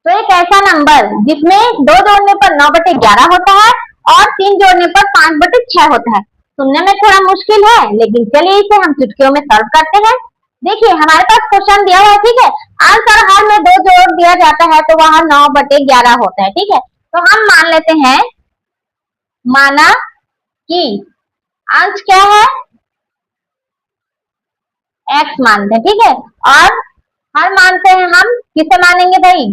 तो एक ऐसा नंबर जिसमें 2 जोड़ने पर 9/11 होता है और 3 जोड़ने पर 5/6 होता है। सुनने में थोड़ा मुश्किल है, लेकिन चलिए इसे हम चुटकियों में सॉल्व करते हैं। देखिए हमारे पास क्वेश्चन दिया है, ठीक है। आंसर हर में 2 जोड़ दिया जाता है तो वह 9/11 होता है, ठीक है। तो हम मान लेते हैं, माना कि अंश क्या है, x मानते हैं, ठीक है। और हर मानते हैं हम, किसे मानेंगे भाई,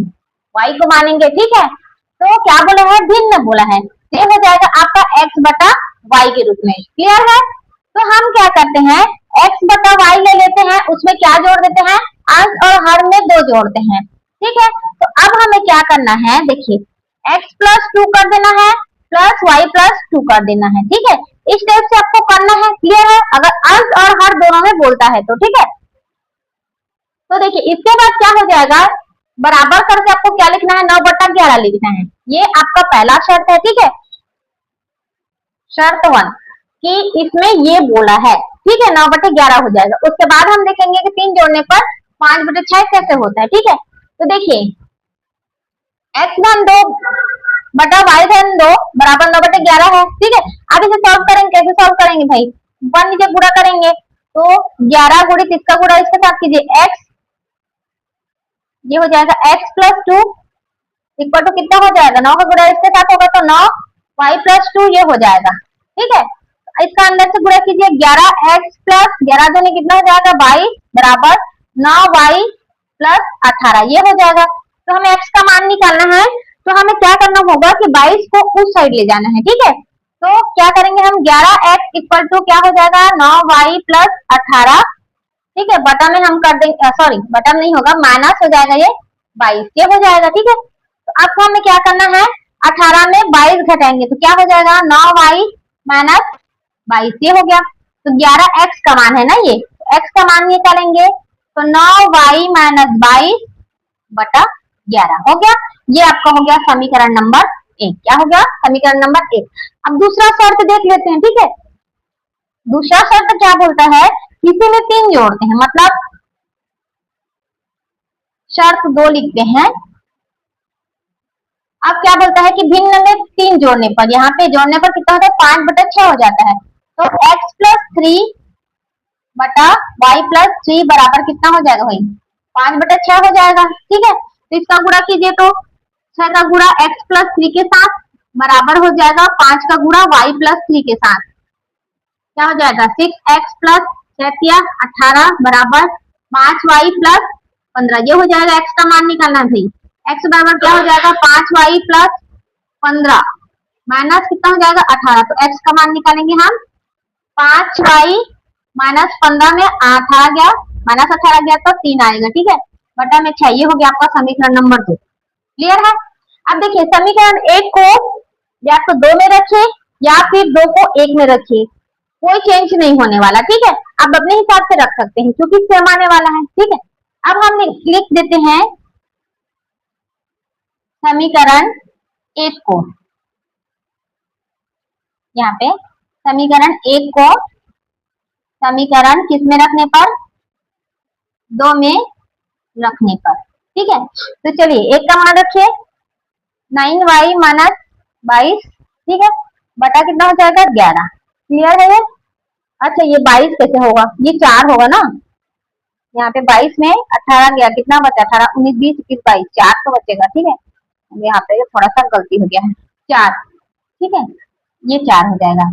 y को मानेंगे, ठीक है। तो क्या बोला है, भिन्न बोला है, ये हो जाएगा आपका x/y के रूप में। क्लियर है। तो हम क्या करते हैं, x/y ले लेते हैं, उसमें क्या जोड़ देते हैं, अंश और हर में 2 जोड़ते हैं, ठीक है। तो अब हमें क्या करना है, देखिए x+2 कर देना है प्लस y+2 कर देना है, ठीक है। इस टाइप से आपको करना है। क्लियर है, अगर अंश और हर दोनों में बोलता है तो, ठीक है। तो देखिए इसके बाद क्या हो जाएगा, बराबर करके आपको क्या लिखना है, 9/11 लिखना है। ये आपका पहला शर्त है, ठीक है। शर्त 1 कि इसमें ये बोला है, ठीक है, 9/11 हो जाएगा। उसके बाद हम देखेंगे कि 3 जोड़ने पर 5/6 कैसे होता है, ठीक है। तो देखिए x/2 बटा y/2 बराबर 9/11 है, ठीक है। अब इसे सॉल्व करेंगे, कैसे सॉल्व करेंगे भाई, ऊपर नीचे गुणा करेंगे। तो 11 गुणित इसका गुणा इसके साथ कीजिए, x, ये हो जाएगा x+2 इक्वल टू कितना हो जाएगा, 9 का गुणा इसके साथ होगा तो 9, y+2 ये हो जाएगा, ठीक है। इसका अंदर से गुणा कीजिए, 11x प्लस 11 दूनी कितना हो जाएगा 22 बराबर 9y+18 ये हो जाएगा। तो हमें x का मान निकालना है, तो हमें क्या करना होगा कि 22 को उस साइड ले जाना है, ठीक है। तो क्या करेंगे हम, 11x इक्वल टू क्या हो जाएगा 9y+18, ठीक है। बटा में हम कर देंगे, सॉरी बटा में नहीं होगा, माइनस हो जाएगा ये 22 ये हो जाएगा, ठीक है। तो अब हमें क्या करना है, 18 में 22 घटाएंगे तो क्या हो जाएगा 9y-22 ये हो गया। तो 11x का मान है ना, ये x का मान निकालेंगे तो 9y-22 बटा 11 हो गया। ये आपका हो गया समीकरण नंबर 1। क्या हो गया, समीकरण नंबर 1। अब दूसरा शर्त देख लेते हैं, ठीक है। दूसरा शर्त क्या बोलता है, किसी में 3 जोड़ते हैं, मतलब शर्त 2 लिखते हैं। अब क्या बोलता है कि भिन्न में 3 जोड़ने पर, यहाँ पे जोड़ने पर कितना होता है 5/6 हो जाता है। तो x+3 बटा y+3 बराबर कितना हो जाएगा भाई, 5/6 हो जाएगा, ठीक है। तो इसका गुणा कीजिए तो 6 का गुणा x+3 के साथ बराबर हो जाएगा 5 का गुणा y+3 के साथ, क्या हो जाएगा 6x प्लस 18 बराबर 5y+15 ये हो जाएगा। x का मान निकालना है भाई, x बराबर क्या हो जाएगा 5y+15 माइनस कितना हो जाएगा 18। तो x का मान निकालेंगे हम, 5y-15 में 8 आ गया, -18 गया तो 3 आएगा, ठीक है, बटा में 6 ये हो गया आपका समीकरण नंबर 2। क्लियर है। अब देखिए समीकरण 1 को या तो 2 में रखिए या फिर 2 को 1 में रखिए, कोई चेंज नहीं होने वाला, ठीक है। आप अपने हिसाब से रख सकते हैं क्योंकि सेम आने वाला है, ठीक है। अब हम लिख देते हैं समीकरण 1 को, यहाँ पे समीकरण 1 को समीकरण किस में रखने पर, 2 में रखने पर, ठीक है। तो चलिए 1 का मान रखिए 9y-22, ठीक है, बटा कितना हो जाएगा 11। क्लियर है ये। अच्छा ये 22 कैसे होगा, ये 4 होगा ना, यहाँ पे 22 में 18 गया, कितना बचा 18, 19, 20, 21, 22, 4 तो बचेगा, ठीक है। यहाँ पे थोड़ा सा गलती हो गया है, 4, ठीक है, ये 4 हो जाएगा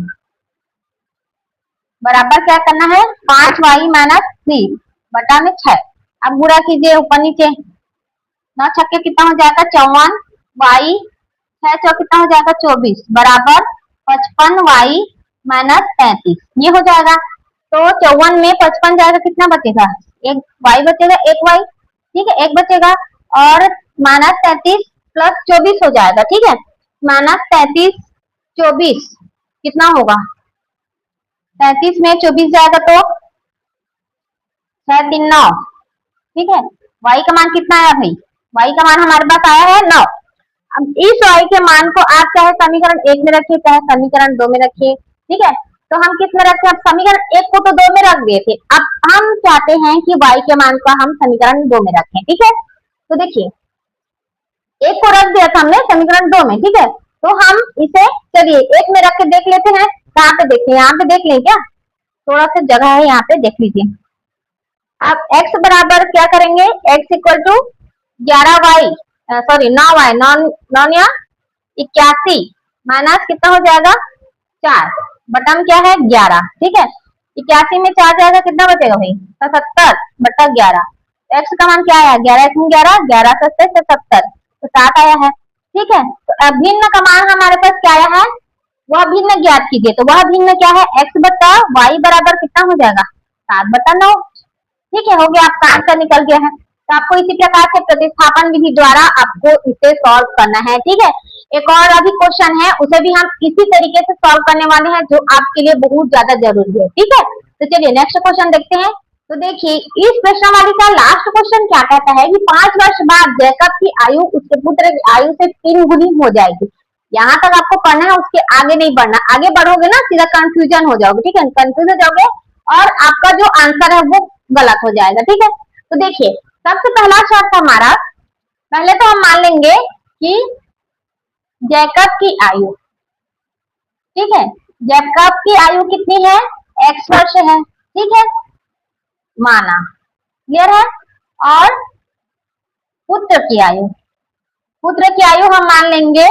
बराबर क्या करना है 5y-3 बटा में 6। अब गुणा कीजिए ऊपर नीचे, 9 छक्के कितना हो जाएगा 54, y 6 चौ कितना हो जाएगा 24 बराबर 55y-33 ये हो जाएगा। तो 54 में 55 जाएगा, कितना बचेगा, एक y बचेगा, एक y, ठीक है, एक बचेगा और -33 प्लस 24 हो जाएगा, ठीक है। -33 24 कितना होगा, 33 में 24 जाएगा तो 6 3 9, ठीक है। y का मान कितना आया भाई, y का मान हमारे पास आया है 9। अब इस y के मान को आप चाहे समीकरण 1 में रखिए चाहे समीकरण 2 में रखिए, ठीक है। तो हम किस में रखते हैं, अब समीकरण 1 को तो 2 में रख दिए थे, अब हम चाहते हैं कि y के मान को हम समीकरण 2 में रखें, ठीक है। तो देखिए एक को रख दिया था हमने समीकरण 2 में, ठीक है। तो हम इसे चलिए एक में रख के देख लेते हैं। कहाँ पे देखें, यहाँ पे देख लें क्या, थोड़ा सा जगह है यहाँ पे, देख लीजिए। अब x बराबर क्या करेंगे, x equal to 11y, sorry 9y, नॉन या 81 माइनस कितना हो जाएगा 4 बटन क्या है 11, ठीक है। 81 में 4 जाएगा कितना बचेगा भाई 77 बटा 11। x का मान क्या आया 11 1 11, 11 से 77 तो 7 आया है, ठीक है। तो अब भिन्न का मान हमारे पास क्या आया है, वह भिन्न ज्ञात कीजिए। तो वह भिन्न क्या है, x बटा y बराबर कितना हो जाएगा 7 बटा 9, ठीक है। हो गया, आपका आंसर निकल गया है। तो आपको इसी प्रकार से प्रतिस्थापन विधि द्वारा आपको इसे सॉल्व करना है, ठीक है। एक और अभी क्वेश्चन है, उसे भी हम इसी तरीके से सॉल्व करने वाले हैं, जो आपके लिए बहुत ज्यादा जरूरी है, ठीक है। तो चलिए नेक्स्ट क्वेश्चन देखते हैं। तो देखिए इस प्रश्नावली का लास्ट क्वेश्चन क्या कहता है कि 5 वर्ष बाद जैकब की आयु उसके पुत्र की आयु से 3 गुनी हो जाएगी। यहाँ तक आपको पढ़ना है, उसके आगे नहीं बढ़ना। आगे बढ़ोगे ना सीधा कंफ्यूजन हो जाओगे, ठीक है, कंफ्यूज हो जाओगे और आपका जो आंसर है वो गलत हो जाएगा, ठीक है। तो देखिए सबसे पहला शर्त हमारा, पहले तो हम मान लेंगे कि जैकब की आयु, ठीक है, जैकब की आयु कितनी है x वर्ष है, ठीक है, माना, क्लियर है। और पुत्र की आयु, पुत्र की आयु हम मान लेंगे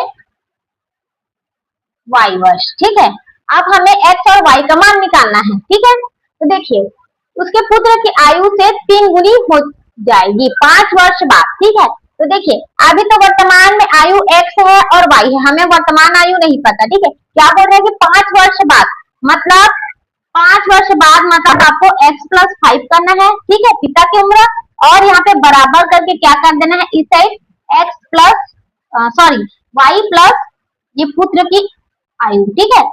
y वर्ष, ठीक है। अब हमें x और y का मान निकालना है, ठीक है। तो देखिए उसके पुत्र की आयु से 3 गुनी हो जाएगी 5 वर्ष बाद, ठीक है। तो देखिए अभी तो वर्तमान में आयु x है और y है, हमें वर्तमान आयु नहीं पता, ठीक है। क्या बोल रहे हैं कि 5 वर्ष बाद, मतलब 5 वर्ष बाद मतलब आपको x प्लस 5 करना है, ठीक है, पिता की उम्र, और यहाँ पे बराबर करके क्या कर देना है इस side x plus sorry y plus ये पुत्र की आयु, ठीक है,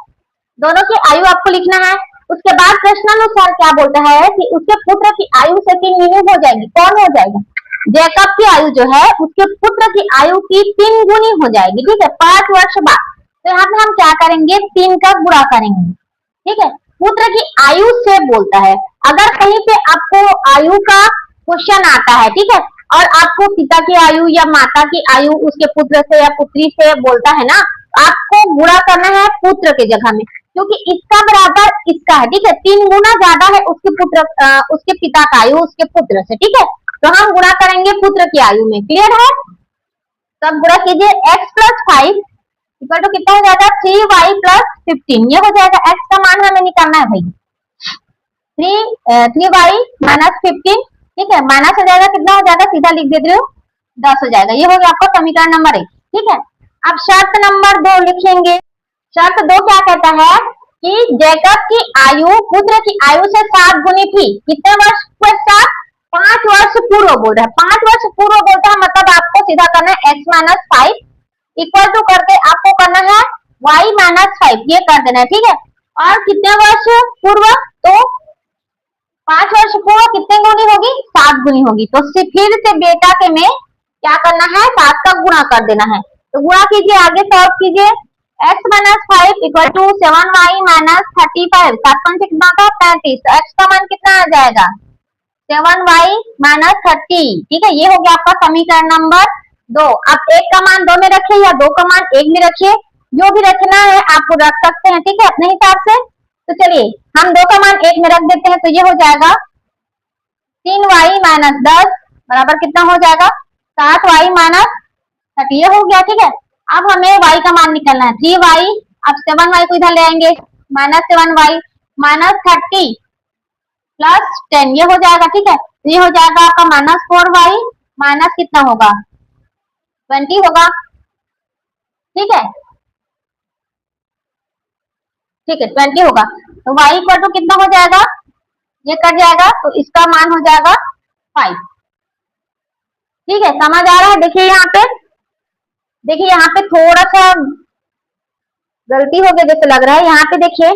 दोनों की आयु आपको लिखना है। उसके बाद प्रश्नानुसार क्या बोलता है कि उसके पुत्र की आयु से 3 गुनी हो जाएगी, कौन हो जाएगी, जैकब की आयु जो है उसके पुत्र की आयु की 3 गुनी हो जाएगी, ठीक है, 5 वर्ष बाद। तो यहाँ पे हम क्या करेंगे 3 का गुणा करेंगे, ठीक है। पुत्र की आयु से बोलता है, अगर कहीं पे आपको आयु का क्वेश्चन आता है, ठीक है, और आपको पिता की आयु या माता की आयु उसके पुत्र से या पुत्री से बोलता है ना, आपको गुणा करना है पुत्र के जगह में, क्योंकि इसका बराबर इसका है, ठीक है, 3 गुना ज्यादा है उसके पुत्र उसके पिता का आयु उसके पुत्र से, ठीक है। तो हम गुणा करेंगे पुत्र की आयु में, क्लियर है। तो अब गुणा कीजिए x प्लस 5 इक्वल टू कितना हो जाएगा 3y प्लस 15, ये हो जाएगा x का मान हमें निकालना है भाई 3y माइनस 15, ठीक है, माइनस हो जाएगा कितना हो जाएगा सीधा लिख देते हो 10 हो जाएगा। ये हो गया आपका समीकरण नंबर 1, ठीक है। अब शर्त नंबर 2 लिखेंगे। शर्त 2 क्या कहता है कि जैकब की आयु पुत्र की आयु से 7 गुनी थी, कितने वर्ष पश्चात 5 वर्ष पूर्व बोल रहा है, 5 वर्ष पूर्व बोलता है, मतलब आपको सीधा करना है x माइनस 5 इक्वल टू करके आपको करना है y माइनस 5, ये कर देना है, ठीक है। और कितने वर्ष पूर्व, तो 5 वर्ष पूर्व कितने गुनी होगी 7 गुनी होगी, तो फिर से बेटा के में क्या करना है 7 का गुणा कर देना है। तो गुणा कीजिए, आगे सॉल्व कीजिए, x minus 5 equal to 7y minus 35, 7 5 कितना था 35, तो x का मान कितना आ जाएगा 7y माइनस 30, ठीक है। ये हो गया आपका समीकरण नंबर 2। आप एक का मान 2 में रखिए या 2 का मान 1 में रखिए, जो भी रखना है आपको रख सकते हैं, ठीक है, अपने हिसाब से। तो चलिए हम 2 का मान 1 में रख देते हैं, तो ये हो जाएगा 3y माइनस 10 बराबर कितना हो जाएगा 7y माइनस 30, ये हो गया, ठीक है। अब हमें y का मान निकालना है 3y, अब 7y को इधर ले आएंगे माइनस 7y माइनस 30 प्लस 10, ये हो जाएगा, ठीक है। तो ये हो जाएगा आपका माइनस 4y माइनस कितना होगा 20 होगा, ठीक है, ठीक है 20 होगा। तो y इक्वल टू कितना हो जाएगा, ये कट जाएगा तो इसका मान हो जाएगा 5, ठीक है, समझ आ रहा है। देखिए यहाँ पे, देखिए यहाँ पे थोड़ा सा गलती हो गई जैसे लग रहा है, यहाँ पे देखिए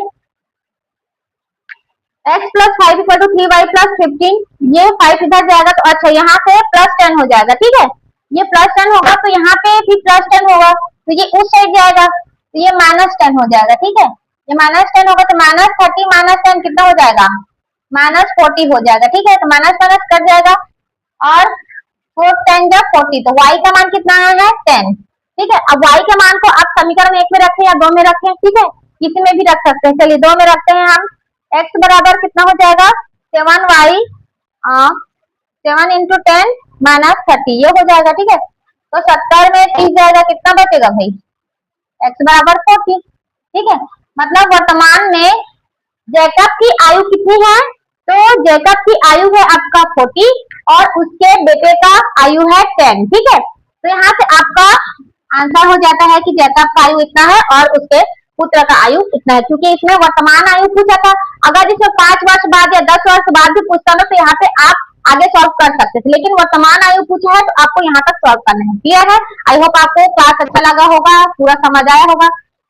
x plus 5 equal to 3y plus 15, ये 5 इधर जाएगा तो अच्छा यहाँ पे प्लस 10 हो जाएगा, ठीक है, ये प्लस 10 होगा तो यहाँ पे भी प्लस 10 होगा, तो ये उस साइड जाएगा तो ये माइनस 10 हो जाएगा, ठीक है, ये माइनस 10 होगा तो माइनस 30 माइनस 10 कितना हो जाएगा माइनस 40 हो जाएगा, ठीक है। तो माइनस माइनस कट जाएगा और 4 10 जब 40, तो y का मान कितना आया है 10। ठीक है, अब y के मान को आप समीकरण 1 में रखें या 2 में रखें, ठीक है, किसी में भी रख सकते हैं। चलिए 2 में रखते हैं हम। x बराबर कितना हो जाएगा 7y 7 इंटू 10 माइनस 30, ये हो जाएगा। ठीक है, तो 70 में 30 जाएगा, कितना बचेगा भाई x बराबर 40। ठीक है, मतलब वर्तमान में जैकब की आयु कितनी है, तो जैकब की आयु है आपका 40 और उसके बेटे का आयु है 10। ठीक है, तो यहाँ से आपका आंसर हो जाता है कि जैकब का आयु इतना है और उसके पुत्र का आयु इतना है, क्योंकि इसमें वर्तमान आयु पूछा था। अगर इसमें 5 वर्ष बाद या 10 वर्ष बाद भी पूछता ना, तो यहाँ पे आप आगे सॉल्व कर सकते थे, लेकिन वर्तमान आयु पूछा है तो आपको यहाँ तक सॉल्व करना है। क्लियर है? आई होप आपको क्लास अच्छा लगा होगा, पूरा समझ आया होगा।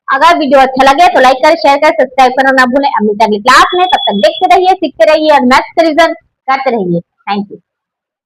अगर वीडियो अच्छा लगे तो लाइक करें, शेयर करें, सब्सक्राइब करना ना भूलें। अब मिलते हैं अगली क्लास में, तब तक देखते रहिए, सीखते रहिए और मैथ्स रिवीजन करते रहिए। Thank you.